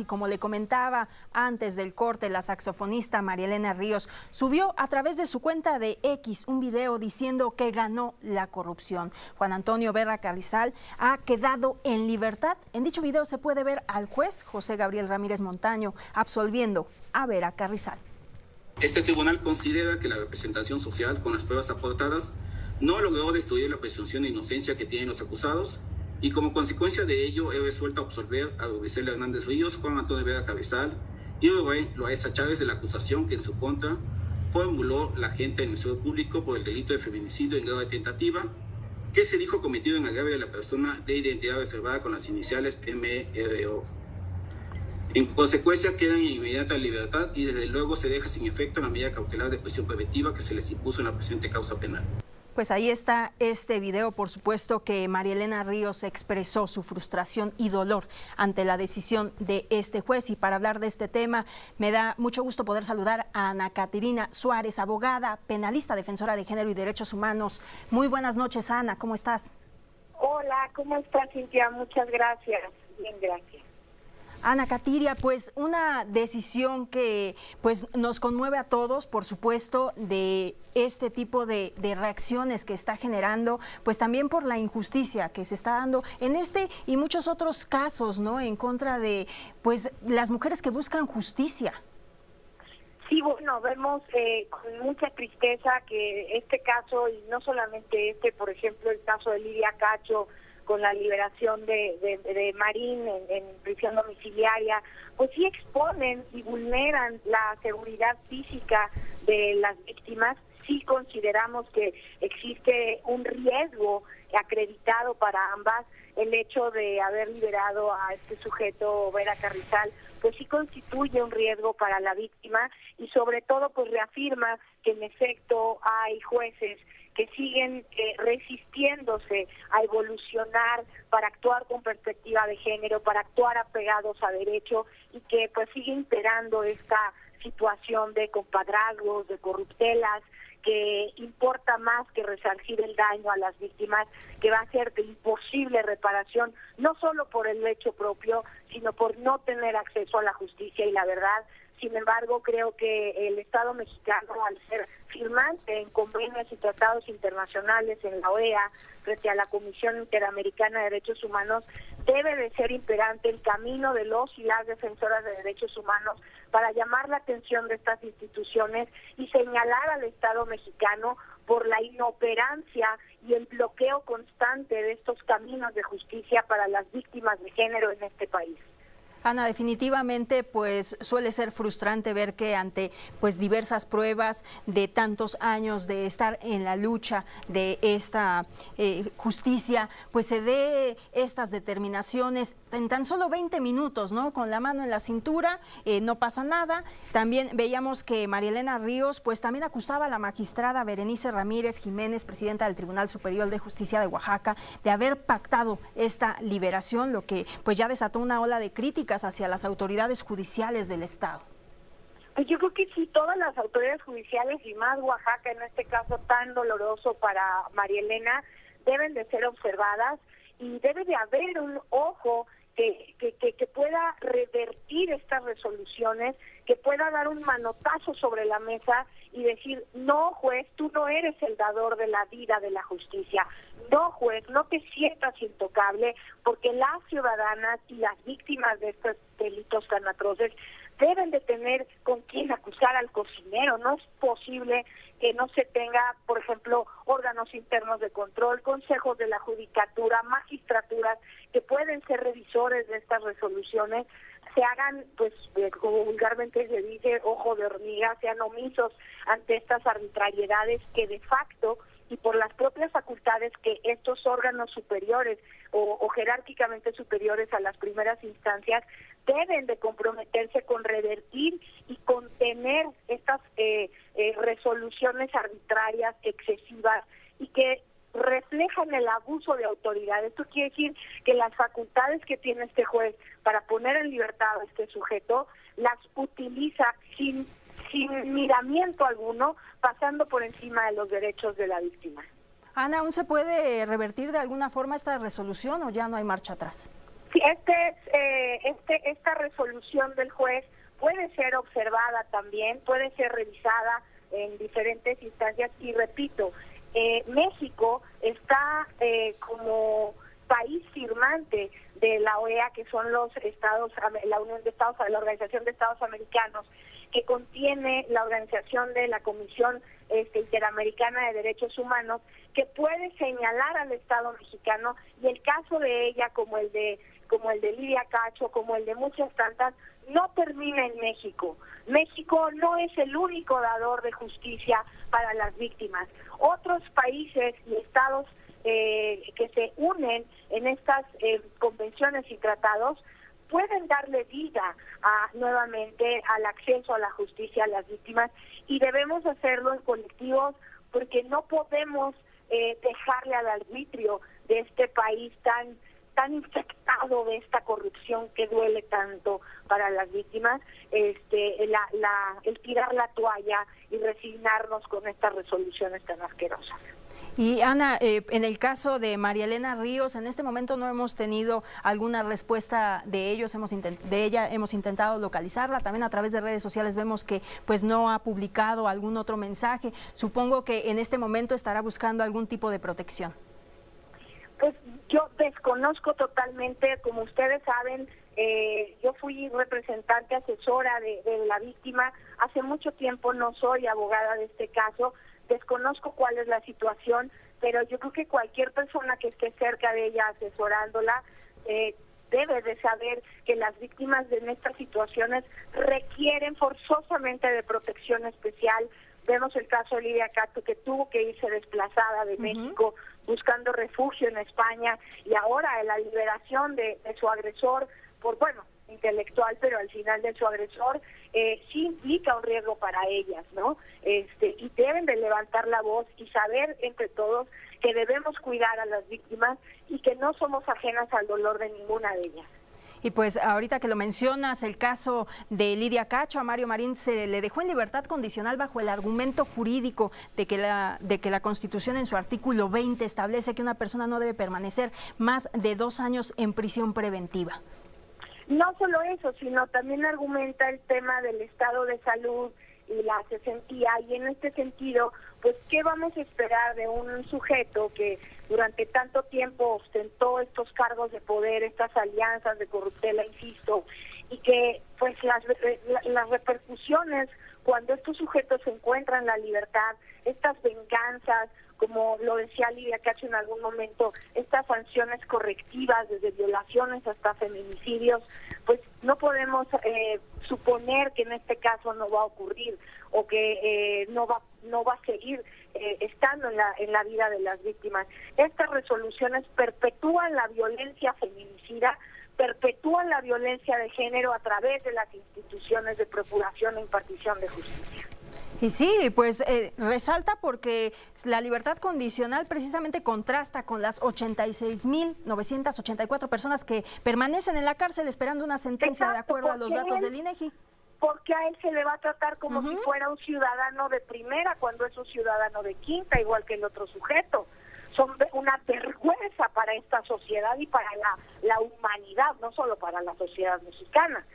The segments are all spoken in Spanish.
como le comentaba antes del corte, la saxofonista María Elena Ríos subió a través de su cuenta de X un video diciendo que ganó la corrupción. Juan Antonio Vera Carrizal ha quedado en libertad. En dicho video se puede ver al juez José Gabriel Ramírez Montaño absolviendo a Vera Carrizal. Este tribunal considera que la representación social, con las pruebas aportadas, no logró destruir la presunción de inocencia que tienen los acusados y como consecuencia de ello he resuelto absolver a Rubicelda Hernández Ríos, Juan Antonio Vera Carrizal y Rubén Loaiza Chávez de la acusación que en su contra formuló la agente del Ministerio Público por el delito de feminicidio en grado de tentativa, que se dijo cometido en agravio de la persona de identidad reservada con las iniciales MRO. En consecuencia, quedan en inmediata libertad y desde luego se deja sin efecto la medida cautelar de prisión preventiva que se les impuso en la presente causa penal. Pues ahí está este video, por supuesto que María Elena Ríos expresó su frustración y dolor ante la decisión de este juez. Y para hablar de este tema, me da mucho gusto poder saludar a Ana Caterina Suárez, abogada, penalista, defensora de género y derechos humanos. Muy buenas noches, Ana, ¿cómo estás? Hola, ¿cómo estás, Cintia? Muchas gracias. Bien, gracias. Ana Catiria, pues una decisión que pues nos conmueve a todos, por supuesto, de este tipo de reacciones que está generando, pues también por la injusticia que se está dando en este y muchos otros casos, ¿no? En contra de pues las mujeres que buscan justicia. Sí, bueno, vemos con mucha tristeza que este caso, y no solamente este, por ejemplo, el caso de Lidia Cacho, con la liberación de Marín en prisión domiciliaria, pues sí exponen y vulneran la seguridad física de las víctimas. Sí consideramos que existe un riesgo acreditado para ambas. El hecho de haber liberado a este sujeto, Vera Carrizal, pues sí constituye un riesgo para la víctima y sobre todo pues reafirma que en efecto hay jueces que siguen resistiéndose a evolucionar para actuar con perspectiva de género, para actuar apegados a derecho y que pues sigue imperando esta situación de compadrazgos, de corruptelas, que importa más que resarcir el daño a las víctimas, que va a ser de imposible reparación, no solo por el hecho propio, sino por no tener acceso a la justicia y la verdad. Sin embargo, creo que el Estado mexicano, al ser firmante en convenios y tratados internacionales en la OEA, frente a la Comisión Interamericana de Derechos Humanos, debe de ser imperante el camino de los y las defensoras de derechos humanos para llamar la atención de estas instituciones y señalar al Estado mexicano por la inoperancia y el bloqueo constante de estos caminos de justicia para las víctimas de género en este país. Ana, definitivamente pues suele ser frustrante ver que ante pues diversas pruebas de tantos años de estar en la lucha de esta justicia, pues se dé estas determinaciones en tan solo 20 minutos, ¿no? Con la mano en la cintura, no pasa nada. También veíamos que María Elena Ríos pues también acusaba a la magistrada Berenice Ramírez Jiménez, presidenta del Tribunal Superior de Justicia de Oaxaca, de haber pactado esta liberación, lo que pues ya desató una ola de críticas hacia las autoridades judiciales del Estado. Pues yo creo que sí, todas las autoridades judiciales y más Oaxaca, en este caso tan doloroso para María Elena, deben de ser observadas y debe de haber un ojo que pueda revertir estas resoluciones, que pueda dar un manotazo sobre la mesa y decir, no juez, tú no eres el dador de la vida de la justicia, no juez, no te sientas intocable, porque las ciudadanas y las víctimas de estos delitos tan atroces deben de tener con quién acusar al cocinero. No es posible que no se tenga, por ejemplo, órganos internos de control, consejos de la judicatura, magistraturas que pueden ser revisores de estas resoluciones, se hagan, pues, como vulgarmente se dice, ojo de hormiga, sean omisos ante estas arbitrariedades que de facto y por las propias facultades que estos órganos superiores o jerárquicamente superiores a las primeras instancias deben de comprometerse con revertir y contener estas resoluciones arbitrarias, excesivas y que reflejan el abuso de autoridad. Esto quiere decir que las facultades que tiene este juez para poner en libertad a este sujeto las utiliza sin miramiento alguno, pasando por encima de los derechos de la víctima. Ana, ¿aún se puede revertir de alguna forma esta resolución o ya no hay marcha atrás? Sí, esta resolución del juez puede ser observada también, puede ser revisada en diferentes instancias y repito, México está como país firmante de la OEA, que son los estados, la Unión de Estados, la Organización de Estados Americanos, que contiene la organización de la Comisión Interamericana de Derechos Humanos, que puede señalar al Estado mexicano, y el caso de ella, como el de Lidia Cacho, como el de muchas tantas, no termina en México. México no es el único dador de justicia para las víctimas. Otros países y estados que se unen en estas convenciones y tratados pueden darle vida nuevamente al acceso a la justicia a las víctimas, y debemos hacerlo en colectivos, porque no podemos dejarle al arbitrio de este país tan infectado de esta corrupción que duele tanto para las víctimas, el tirar la toalla y resignarnos con estas resoluciones tan asquerosas. Y Ana, en el caso de María Elena Ríos, en este momento no hemos tenido alguna respuesta de ellos, hemos intentado localizarla, también a través de redes sociales vemos que pues no ha publicado algún otro mensaje. Supongo que en este momento estará buscando algún tipo de protección. Pues yo desconozco totalmente, como ustedes saben, yo fui representante asesora de la víctima, hace mucho tiempo no soy abogada de este caso, desconozco cuál es la situación, pero yo creo que cualquier persona que esté cerca de ella asesorándola debe de saber que las víctimas en estas situaciones requieren forzosamente de protección especial. Vemos el caso de Lidia Cacho, que tuvo que irse desplazada de México buscando refugio en España, y ahora la liberación de su agresor, intelectual, pero al final de su agresor, sí implica un riesgo para ellas, ¿no? Y deben de levantar la voz y saber entre todos que debemos cuidar a las víctimas y que no somos ajenas al dolor de ninguna de ellas. Y pues ahorita que lo mencionas, el caso de Lidia Cacho, a Mario Marín se le dejó en libertad condicional bajo el argumento jurídico de que la Constitución en su artículo 20 establece que una persona no debe permanecer más de 2 años en prisión preventiva. No solo eso, sino también argumenta el tema del estado de salud y la cesantía, y en este sentido, pues, ¿qué vamos a esperar de un sujeto que durante tanto tiempo ostentó estos cargos de poder, estas alianzas de corruptela, insisto, y que, pues, las repercusiones cuando estos sujetos se encuentran la libertad, estas venganzas, como lo decía Lidia Cacho en algún momento, estas sanciones correctivas desde violaciones hasta feminicidios, pues no podemos suponer que en este caso no va a ocurrir, o que no va a seguir estando en la vida de las víctimas. Estas resoluciones perpetúan la violencia feminicida, perpetúan la violencia de género a través de las instituciones de procuración e impartición de justicia. Y sí, pues resalta porque la libertad condicional precisamente contrasta con las 86.984 personas que permanecen en la cárcel esperando una sentencia. Exacto, de acuerdo a los datos del INEGI. Porque a él se le va a tratar como si fuera un ciudadano de primera, cuando es un ciudadano de quinta, igual que el otro sujeto. Son una vergüenza para esta sociedad y para la humanidad, no solo para la sociedad mexicana.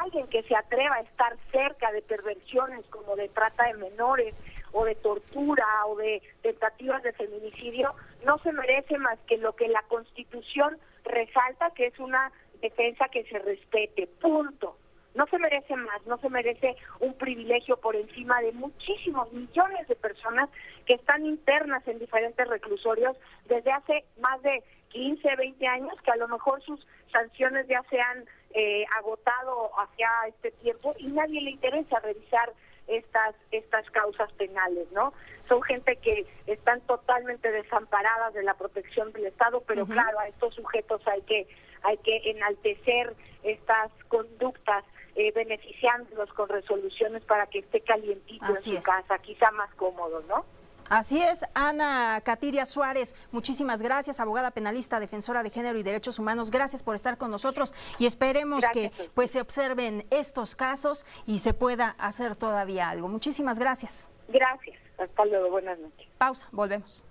Alguien que se atreva a estar cerca de perversiones como de trata de menores o de tortura o de tentativas de feminicidio no se merece más que lo que la Constitución resalta, que es una defensa que se respete, punto. No se merece más, no se merece un privilegio por encima de muchísimos millones de personas que están internas en diferentes reclusorios desde hace más de 15, 20 años, que a lo mejor sus sanciones ya se han agotado hacia este tiempo y nadie le interesa revisar estas causas penales, ¿no? Son gente que están totalmente desamparadas de la protección del Estado, pero claro, a estos sujetos hay que enaltecer estas conductas, beneficiándolos con resoluciones para que esté calientito en su casa, quizá más cómodo, ¿no? Así es, Ana Katiria Suárez, muchísimas gracias, abogada penalista, defensora de género y derechos humanos, gracias por estar con nosotros y esperemos que pues se observen estos casos y se pueda hacer todavía algo. Muchísimas gracias. Gracias, hasta luego, buenas noches. Pausa, volvemos.